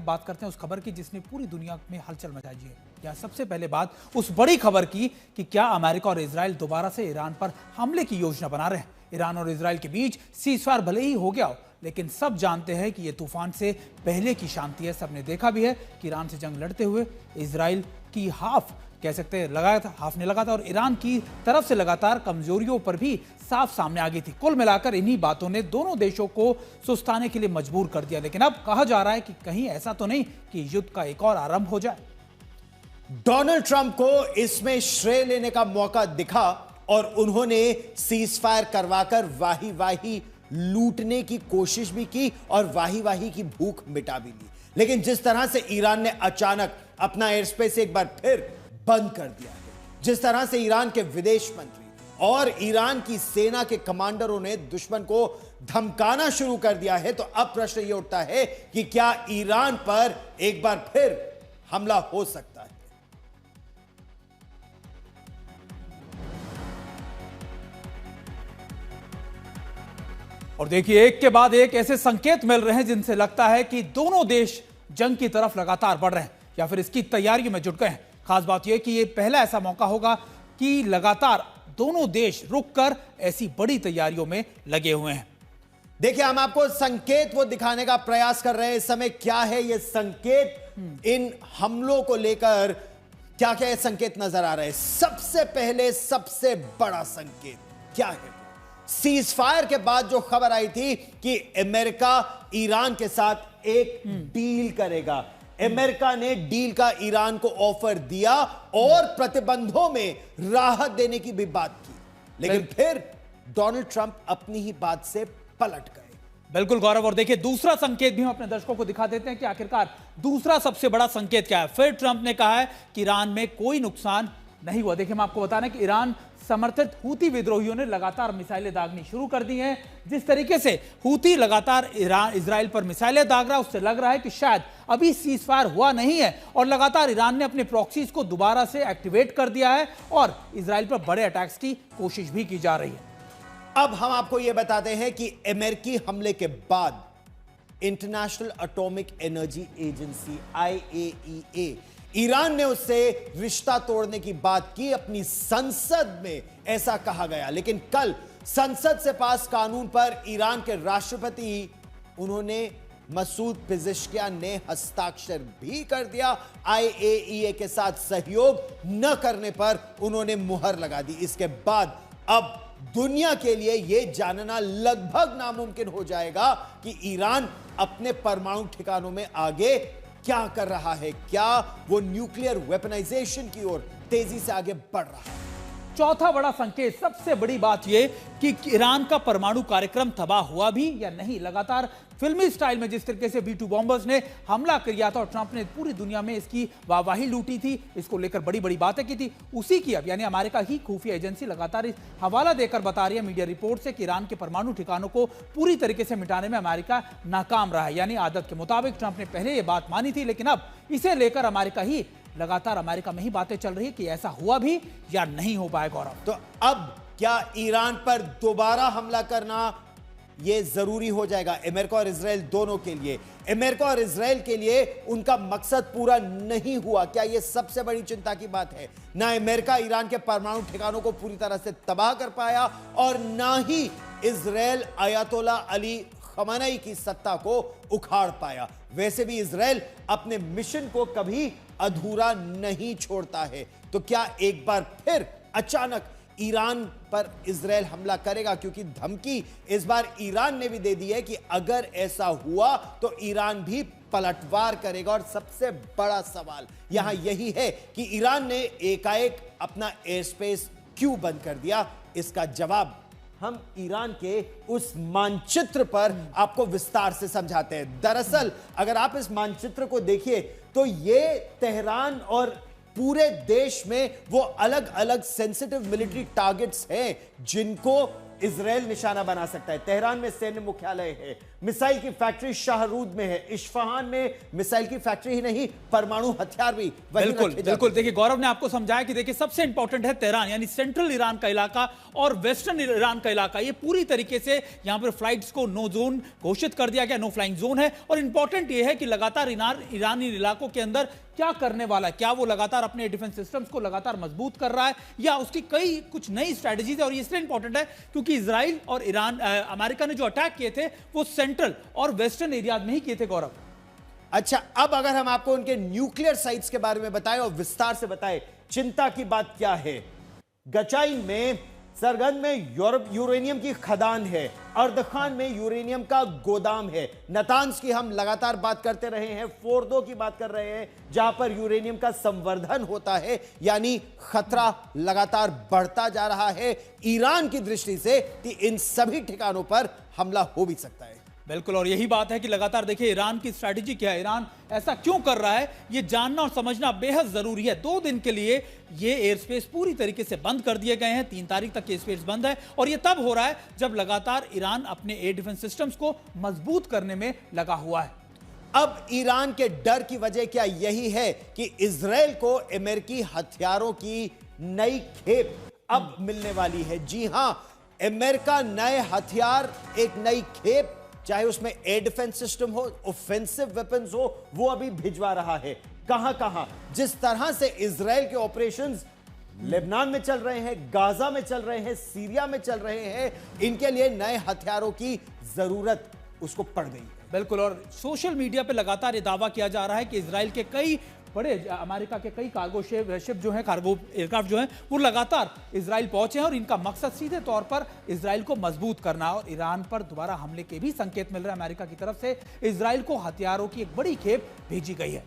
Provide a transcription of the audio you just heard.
बात करते हैं उस खबर की जिसने पूरी दुनिया में हलचल मचाई है। यहाँ सबसे पहले बात उस बड़ी खबर की कि क्या अमेरिका और इजराइल दोबारा से ईरान पर हमले की योजना बना रहे हैं। ईरान और इजराइल के बीच सीज़फायर भले ही हो गया हो, लेकिन सब जानते हैं कि यह तूफान से पहले की शांति है। सबने देखा भी है कि ईरान से जंग लड़ते हुए इजराइल की हाफ कह सकते हैं लगाया था, हाफ ने लगा था, और ईरान की तरफ से लगातार कमजोरियों पर भी साफ सामने आ गई थी। कुल मिलाकर इन्हीं बातों ने दोनों देशों को सुस्ताने के लिए मजबूर कर दिया। लेकिन अब कहा जा रहा है कि कहीं ऐसा तो नहीं कि युद्ध का एक और आरंभ हो जाए। डोनाल्ड ट्रंप को इसमें श्रेय लेने का मौका दिखा और उन्होंने सीज फायर करवाकर वाही वाही लूटने की कोशिश भी की और वाही वाही की भूख मिटा भी ली। लेकिन जिस तरह से ईरान ने अचानक अपना एयर स्पेस एक बार फिर बंद कर दिया है, जिस तरह से ईरान के विदेश मंत्री और ईरान की सेना के कमांडरों ने दुश्मन को धमकाना शुरू कर दिया है, तो अब प्रश्न यह उठता है कि क्या ईरान पर एक बार फिर हमला हो सकता है। और देखिए, एक के बाद एक ऐसे संकेत मिल रहे हैं जिनसे लगता है कि दोनों देश जंग की तरफ लगातार बढ़ रहे हैं या फिर इसकी तैयारियों में जुट गए हैं। खास बात यह कि यह पहला ऐसा मौका होगा कि लगातार दोनों देश रुककर ऐसी बड़ी तैयारियों में लगे हुए हैं। देखिए, हम आपको संकेत वो दिखाने का प्रयास कर रहे हैं इस समय। क्या है ये संकेत, इन हमलों को लेकर क्या क्या संकेत नजर आ रहे हैं। सबसे पहले सबसे बड़ा संकेत क्या है, सीज फायर के बाद जो खबर आई थी कि अमेरिका ईरान के साथ एक डील करेगा। अमेरिका ने डील का ईरान को ऑफर दिया और प्रतिबंधों में राहत देने की भी बात की, लेकिन फिर डोनाल्ड ट्रंप अपनी ही बात से पलट गए। बिल्कुल गौरव, और देखिए दूसरा संकेत भी हम अपने दर्शकों को दिखा देते हैं कि आखिरकार दूसरा सबसे बड़ा संकेत क्या है। फिर ट्रंप ने कहा है कि ईरान में कोई नुकसान नहीं हुआ। देखिए, हम आपको बता रहे हैं कि ईरान समर्थित हूती विद्रोहियों ने लगातार मिसाइलें दागनी शुरू कर दी हैं। जिस तरीके से हूती लगातार इजराइल पर मिसाइलें दाग रहा है, उससे लग रहा है कि शायद अभी सीज फायर हुआ नहीं है और लगातार ईरान ने अपने प्रॉक्सीज को दोबारा से एक्टिवेट कर दिया है और इजराइल पर बड़े अटैक्स की कोशिश भी की जा रही है। अब हम आपको यह बताते हैं कि अमेरिकी हमले के बाद international atomic energy agency IAEA Iran ने उससे रिश्ता तोड़ने की बात की। अपनी संसद में ऐसा कहा गया, लेकिन कल संसद से पास कानून पर ईरान के राष्ट्रपति उन्होंने मसूद पिज़ेश्कियान ने हस्ताक्षर भी कर दिया। IAEA के साथ सहयोग न करने पर उन्होंने मुहर लगा दी। इसके बाद अब दुनिया के लिए यह जानना लगभग नामुमकिन हो जाएगा कि ईरान अपने परमाणु ठिकानों में आगे क्या कर रहा है, क्या वो न्यूक्लियर वेपनाइजेशन की ओर तेजी से आगे बढ़ रहा है। चौथा बड़ा संकेत, सबसे बड़ी बात यह कि ईरान का परमाणु कार्यक्रम तबाह हुआ भी या नहीं। लगातार फिल्मी स्टाइल में जिस तरीके से B-2 बॉम्बर्स ने हमला किया था और ट्रंप ने पूरी दुनिया में इसकी वाहवाही लूटी थी, इसको लेकर बड़ी बड़ी बातें की थी, उसी की अब यानी अमेरिका ही खुफिया एजेंसी लगातार इस हवाला देकर बता रही है मीडिया रिपोर्ट से कि ईरान के परमाणु ठिकानों को पूरी तरीके से मिटाने में अमेरिका नाकाम रहा है। यानी आदत के मुताबिक ट्रंप ने पहले यह बात मानी थी, लेकिन अब इसे लेकर अमेरिका में ही बातें चल रही है कि ऐसा हुआ भी या नहीं हो पाए। गौरव, तो अब क्या ईरान पर दोबारा हमला करना यह जरूरी हो जाएगा अमेरिका और इजराइल दोनों के लिए? अमेरिका और इजराइल के लिए उनका मकसद पूरा नहीं हुआ, क्या यह सबसे बड़ी चिंता की बात है? ना अमेरिका ईरान के परमाणु ठिकानों को पूरी तरह से तबाह कर पाया और ना ही इजराइल अयातोल्ला अली खमेनी की सत्ता को उखाड़ पाया। वैसे भी इजराइल अपने मिशन को कभी अधूरा नहीं छोड़ता है। तो क्या एक बार फिर अचानक ईरान पर इजराइल हमला करेगा? क्योंकि धमकी इस बार ईरान ने भी दे दी है कि अगर ऐसा हुआ तो ईरान भी पलटवार करेगा। और सबसे बड़ा सवाल यहां यही है कि ईरान ने एकाएक अपना एयर स्पेस क्यों बंद कर दिया। इसका जवाब हम ईरान के उस मानचित्र पर आपको विस्तार से समझाते हैं। दरअसल अगर आप इस मानचित्र को देखिए तो ये तेहरान और पूरे देश में वो अलग अलग सेंसिटिव मिलिट्री टारगेट्स हैं जिनको इजराइल निशाना बना सकता है। तेहरान में सैन्य मुख्यालय है, मिसाइल की फैक्ट्री शाहरूद में है, इस्फहान में मिसाइल की फैक्ट्री ही नहीं परमाणु हथियार भी बिल्कुल बिल्कुल। देखिए गौरव ने आपको समझाया कि देखिए सबसे इंपॉर्टेंट है तेहरान यानी सेंट्रल ईरान का इलाका और वेस्टर्न ईरान का इलाका। ये पूरी तरीके से यहां पर फ्लाइट्स को नो जोन घोषित कर दिया गया, नो फ्लाइंग जोन है। और इंपॉर्टेंट ये है कि लगातार ईरानी इलाकों के अंदर क्या करने वाला है, क्या वो लगातार अपने डिफेंस सिस्टम्स को लगातार मजबूत कर रहा है या उसकी कई कुछ नई स्ट्रेटजीज है। और ये इसलिए इंपॉर्टेंट है क्योंकि इजराइल और ईरान अमेरिका ने जो अटैक किए थे वो सेंट्रल और वेस्टर्न एरिया में ही किए थे गौरव। अच्छा, अब अगर हम आपको उनके न्यूक्लियर साइट्स के बारे में बताएं और विस्तार से बताएं, चिंता की बात क्या है। गचाइन में, सरगंज में यूरेनियम की खदान है, अर्दखान में यूरेनियम का गोदाम है, नतांज की हम लगातार बात करते रहे हैं, फोर्दो की बात कर रहे हैं जहां पर यूरेनियम का संवर्धन होता है, यानी खतरा लगातार बढ़ता जा रहा है ईरान की दृष्टि से कि इन सभी ठिकानों पर हमला हो भी सकता है। बिल्कुल, और यही बात है कि लगातार देखिए ईरान की स्ट्रैटेजी क्या है, ईरान ऐसा क्यों कर रहा है, ये जानना और समझना बेहद जरूरी है। 2 दिन के लिए ये एयर स्पेस पूरी तरीके से बंद कर दिए गए हैं, 3 तारीख तक ये स्पेस बंद है और ये तब हो रहा है जब लगातार ईरान अपने एयर डिफेंस सिस्टम्स को मजबूत करने में लगा हुआ है। अब ईरान के डर की वजह क्या यही है कि इजराइल को अमेरिकी हथियारों की नई खेप अब मिलने वाली है। जी हां, अमेरिका नए हथियार, एक नई खेप, चाहे उसमें एयर डिफेंस सिस्टम हो, ऑफेंसिव वेपन्स हो, वो अभी भिजवा रहा है। कहां कहां, जिस तरह से इजराइल के ऑपरेशंस लेबनान में चल रहे हैं, गाजा में चल रहे हैं, सीरिया में चल रहे हैं, इनके लिए नए हथियारों की जरूरत उसको पड़ गई है। बिल्कुल, और सोशल मीडिया पे लगातार ये दावा किया जा रहा है कि इजराइल के कई बड़े, अमेरिका के कई कार्गो शिप जो हैं, कार्गो एयरक्राफ्ट जो हैं, वो लगातार इजराइल पहुंचे हैं और इनका मकसद सीधे तौर पर इजराइल को मजबूत करना और ईरान पर दोबारा हमले के भी संकेत मिल रहे हैं अमेरिका की तरफ से। इजराइल को हथियारों की एक बड़ी खेप भेजी गई है।